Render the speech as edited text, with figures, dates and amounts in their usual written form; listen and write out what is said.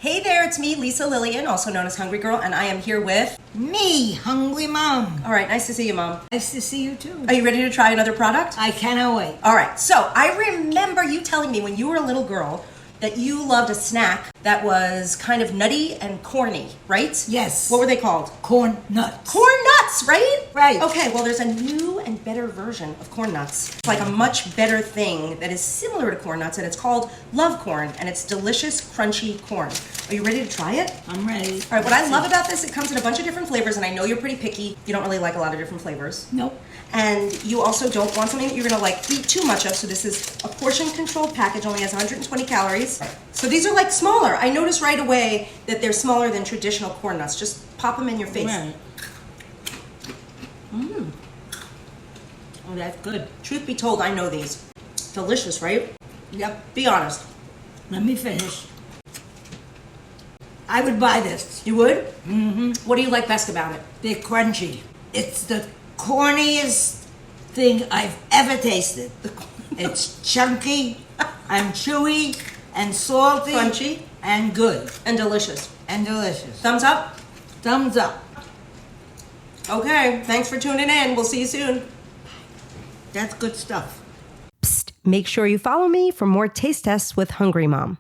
Hey there, it's me, Lisa Lillian, also known as Hungry Girl, and I am here with... Me, Hungry Mom. All right, nice to see you, Mom. Nice to see you too. Are you ready to try another product? I cannot wait. All right, so I remember you telling me when you were a little girl that you loved a snack that was kind of nutty and corny, right? Yes. What were they called? Corn nuts. Corn nuts, right? Right. Okay, well, there's a new and better version of corn nuts. It's like a much better thing that is similar to corn nuts, and it's called Love Corn, and it's delicious, crunchy corn. Are you ready to try it? I'm ready. All right, what I love about this, it comes in a bunch of different flavors, and I know you're pretty picky. You don't really like a lot of different flavors. Nope. And you also don't want something that you're gonna eat too much of, so this is a portion-controlled package, only has 120 calories. So these are smaller. I noticed right away that they're smaller than traditional corn nuts. Just pop them in your face. Right. Mmm. Oh, that's good. Truth be told, I know these. Delicious, right? Yep. Be honest. Let me finish. I would buy this. You would? Mm-hmm. What do you like best about it? They're crunchy. It's the corniest thing I've ever tasted. It's chunky and chewy and salty. Crunchy. And good. And delicious. And delicious. Thumbs up? Thumbs up. Okay, thanks for tuning in. We'll see you soon. That's good stuff. Psst, make sure you follow me for more taste tests with Hungry Mom.